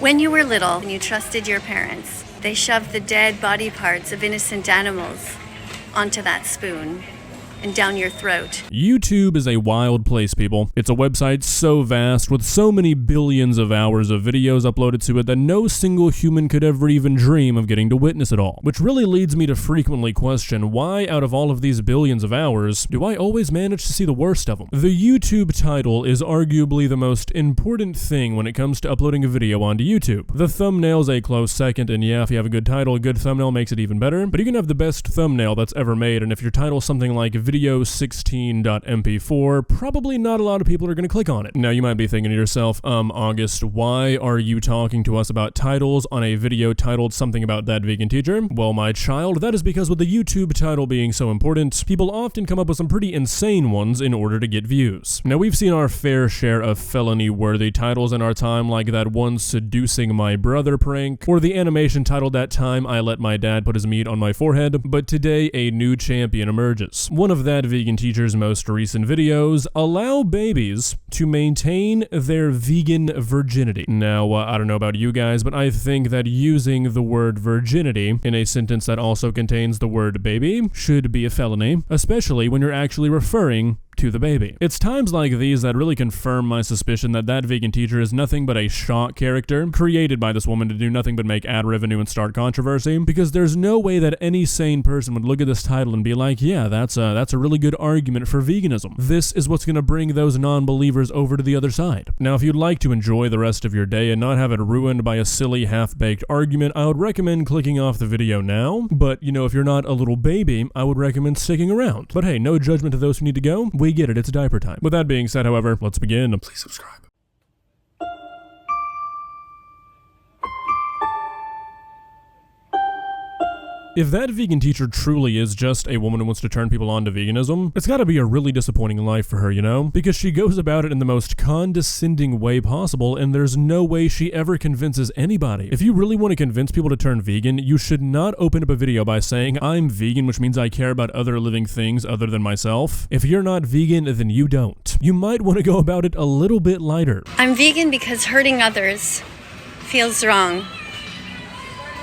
When you were little and you trusted your parents, they shoved the dead body parts of innocent animals onto that spoon and down your throat. YouTube is a wild place, people. It's a website so vast with so many billions of hours of videos uploaded to it that no single human could ever even dream of getting to witness it all. Which really leads me to frequently question why, out of all of these billions of hours, do I always manage to see the worst of them? The YouTube title is arguably the most important thing when it comes to uploading a video onto YouTube. The thumbnail's a close second, and yeah, if you have a good title, a good thumbnail makes it even better, but you can have the best thumbnail that's ever made, and if your title's something like video 16.mp4, probably not a lot of people are going to click on it. Now you might be thinking to yourself, August, why are you talking to us about titles on a video titled something about that vegan teacher? Well, my child, that is because with the YouTube title being so important, people often come up with some pretty insane ones in order to get views. Now we've seen our fair share of felony-worthy titles in our time, like that one seducing my brother prank, or the animation titled that time I let my dad put his meat on my forehead, but today a new champion emerges. One of that vegan teacher's most recent videos allow babies to maintain their vegan virginity. Now, I don't know about you guys, but I think that using the word virginity in a sentence that also contains the word baby should be a felony, especially when you're actually referring to the baby. It's times like these that really confirm my suspicion that that vegan teacher is nothing but a shock character created by this woman to do nothing but make ad revenue and start controversy, because there's no way that any sane person would look at this title and be like, yeah, that's a really good argument for veganism. This is what's going to bring those non-believers over to the other side. Now, if you'd like to enjoy the rest of your day and not have it ruined by a silly half-baked argument, I would recommend clicking off the video now, but you know, if you're not a little baby, I would recommend sticking around. But hey, no judgment to those who need to go. We get it, it's diaper time. With that being said, however, let's begin. Please subscribe. If that vegan teacher truly is just a woman who wants to turn people on to veganism, it's gotta be a really disappointing life for her, you know? Because she goes about it in the most condescending way possible, and there's no way she ever convinces anybody. If you really want to convince people to turn vegan, you should not open up a video by saying, I'm vegan, which means I care about other living things other than myself. If you're not vegan, then you don't. You might want to go about it a little bit lighter. I'm vegan because hurting others feels wrong.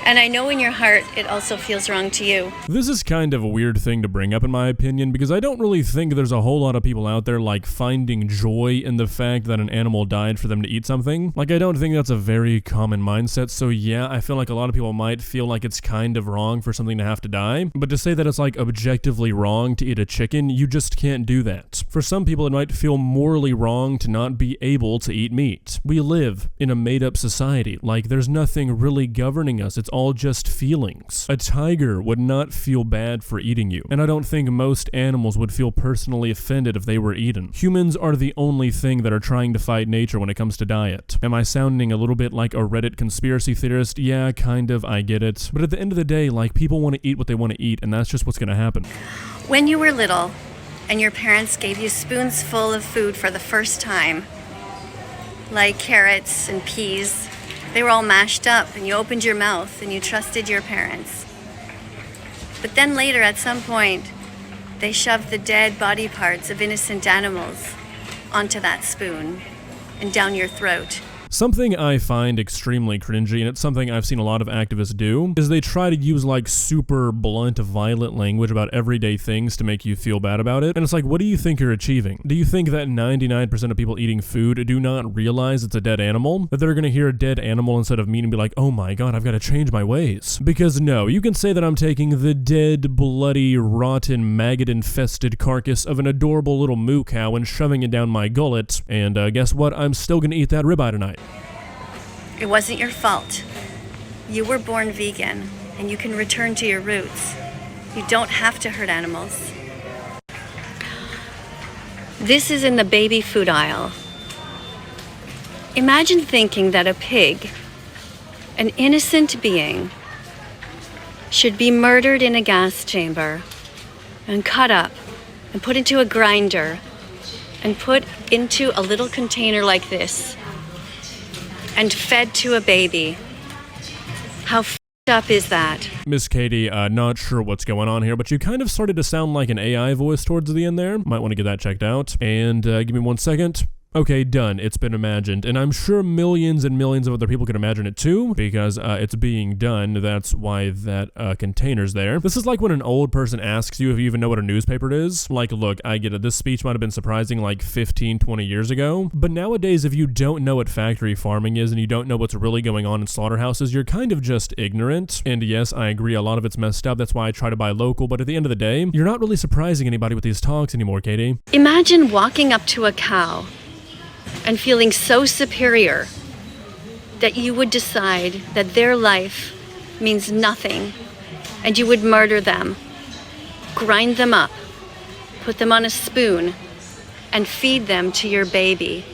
And I know in your heart, it also feels wrong to you. This is kind of a weird thing to bring up in my opinion, because I don't really think there's a whole lot of people out there like finding joy in the fact that an animal died for them to eat something. Like, I don't think that's a very common mindset, so yeah, I feel like a lot of people might feel like it's kind of wrong for something to have to die, but to say that it's like objectively wrong to eat a chicken, you just can't do that. For some people, it might feel morally wrong to not be able to eat meat. We live in a made-up society. Like, there's nothing really governing us. It's all just feelings. A tiger would not feel bad for eating you, and I don't think most animals would feel personally offended if they were eaten. Humans are the only thing that are trying to fight nature when it comes to diet. Am I sounding a little bit like a Reddit conspiracy theorist? Yeah, kind of, I get it. But at the end of the day, like, people want to eat what they want to eat, and that's just what's gonna happen. When you were little and your parents gave you spoons full of food for the first time, like carrots and peas, they were all mashed up, and you opened your mouth and you trusted your parents. But then later, at some point, they shoved the dead body parts of innocent animals onto that spoon and down your throat. Something I find extremely cringy, and it's something I've seen a lot of activists do, is they try to use like super blunt, violent language about everyday things to make you feel bad about it. And it's like, what do you think you're achieving? Do you think that 99% of people eating food do not realize it's a dead animal? That they're gonna hear a dead animal instead of meat and be like, oh my god, I've gotta change my ways? Because no, you can say that I'm taking the dead, bloody, rotten, maggot-infested carcass of an adorable little moo cow and shoving it down my gullet, and guess what? I'm still gonna eat that ribeye tonight. It wasn't your fault. You were born vegan, and you can return to your roots. You don't have to hurt animals. This is in the baby food aisle. Imagine thinking that a pig, an innocent being, should be murdered in a gas chamber and cut up and put into a grinder and put into a little container like this and fed to a baby. How f***ed up is that? Miss Katie, not sure what's going on here, but you kind of started to sound like an AI voice towards the end there. Might want to get that checked out. And give me 1 second. Okay, done. It's been imagined. And I'm sure millions and millions of other people can imagine it too, because it's being done. That's why that container's there. This is like when an old person asks you if you even know what a newspaper is. Like, look, I get it. This speech might have been surprising like 15, 20 years ago. But nowadays, if you don't know what factory farming is and you don't know what's really going on in slaughterhouses, you're kind of just ignorant. And yes, I agree, a lot of it's messed up. That's why I try to buy local. But at the end of the day, you're not really surprising anybody with these talks anymore, Katie. Imagine walking up to a cow and feeling so superior that you would decide that their life means nothing and you would murder them, grind them up, put them on a spoon, and feed them to your baby.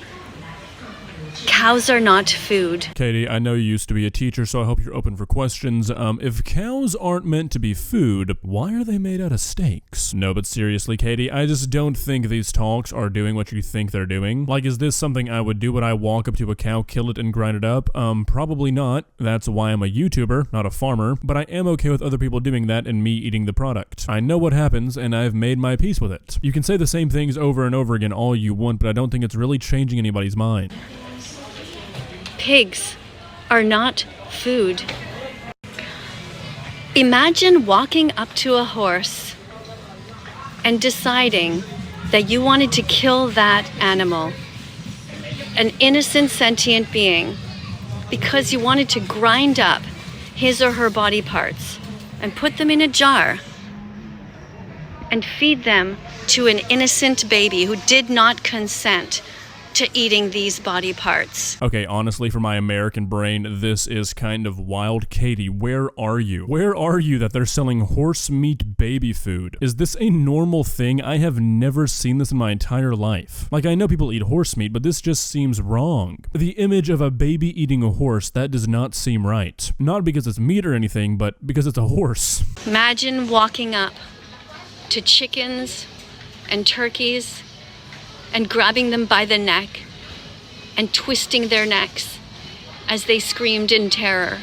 Cows are not food. Katie, I know you used to be a teacher, so I hope you're open for questions. If cows aren't meant to be food, why are they made out of steaks? No, but seriously, Katie, I just don't think these talks are doing what you think they're doing. Like, is this something I would do? Would I walk up to a cow, kill it, and grind it up? Probably not. That's why I'm a YouTuber, not a farmer, but I am okay with other people doing that and me eating the product. I know what happens, and I've made my peace with it. You can say the same things over and over again all you want, but I don't think it's really changing anybody's mind. Pigs are not food. Imagine walking up to a horse and deciding that you wanted to kill that animal, an innocent sentient being, because you wanted to grind up his or her body parts and put them in a jar and feed them to an innocent baby who did not consent to eating these body parts. Okay, honestly, for my American brain, this is kind of wild. Katie, where are you? Where are you that they're selling horse meat baby food? Is this a normal thing? I have never seen this in my entire life. Like, I know people eat horse meat, but this just seems wrong. The image of a baby eating a horse, that does not seem right. Not because it's meat or anything, but because it's a horse. Imagine walking up to chickens and turkeys and grabbing them by the neck and twisting their necks as they screamed in terror,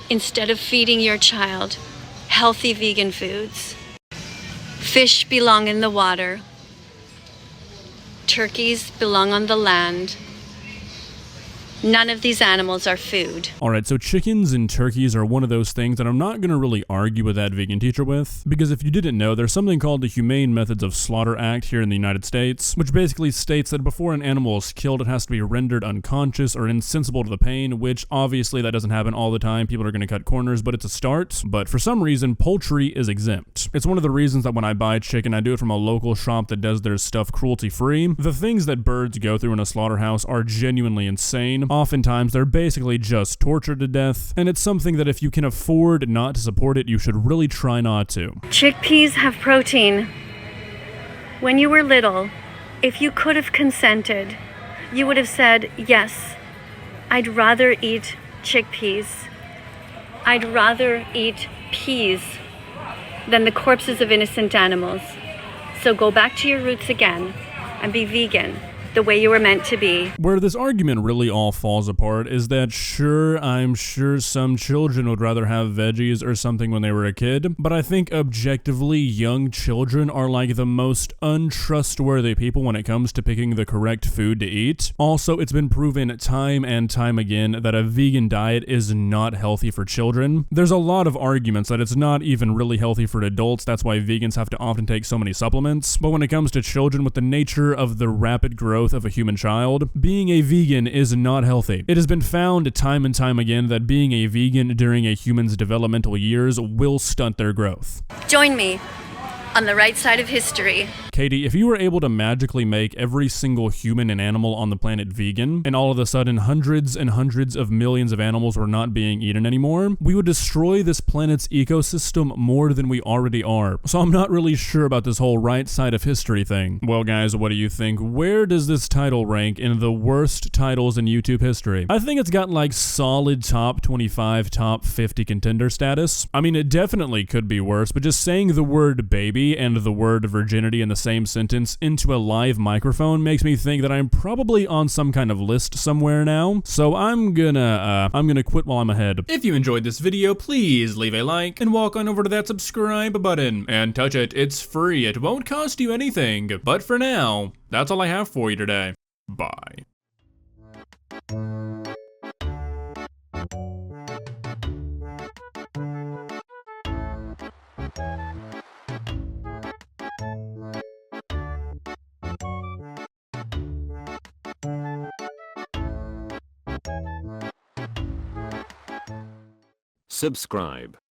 instead of feeding your child healthy vegan foods. Fish belong in the water. Turkeys belong on the land. None of these animals are food. Alright, so chickens and turkeys are one of those things that I'm not going to really argue with that vegan teacher with, because if you didn't know, there's something called the Humane Methods of Slaughter Act here in the United States, which basically states that before an animal is killed, it has to be rendered unconscious or insensible to the pain, which obviously that doesn't happen all the time. People are going to cut corners, but it's a start. But for some reason, poultry is exempt. It's one of the reasons that when I buy chicken, I do it from a local shop that does their stuff cruelty-free. The things that birds go through in a slaughterhouse are genuinely insane. Oftentimes, they're basically just tortured to death, and it's something that if you can afford not to support it, you should really try not to. Chickpeas have protein. When you were little, if you could have consented, you would have said, yes, I'd rather eat chickpeas. I'd rather eat peas than the corpses of innocent animals. So go back to your roots again and be vegan the way you were meant to be. Where this argument really all falls apart is that I'm sure some children would rather have veggies or something when they were a kid, but I think objectively young children are like the most untrustworthy people when it comes to picking the correct food to eat. Also, it's been proven time and time again that a vegan diet is not healthy for children. There's a lot of arguments that it's not even really healthy for adults. That's why vegans have to often take so many supplements. But when it comes to children, with the nature of the rapid growth of a human child, being a vegan is not healthy. It has been found time and time again that being a vegan during a human's developmental years will stunt their growth. Join me on the right side of history. Katie, if you were able to magically make every single human and animal on the planet vegan, and all of a sudden hundreds and hundreds of millions of animals were not being eaten anymore, we would destroy this planet's ecosystem more than we already are. So I'm not really sure about this whole right side of history thing. Well guys, what do you think? Where does this title rank in the worst titles in YouTube history? I think it's got like solid top 25, top 50 contender status. I mean, it definitely could be worse, but just saying the word baby and the word virginity in the same sentence into a live microphone makes me think that I'm probably on some kind of list somewhere now. So I'm gonna quit while I'm ahead. If you enjoyed this video, please leave a like and walk on over to that subscribe button and touch it. It's free. It won't cost you anything. But for now, that's all I have for you today. Bye. Subscribe.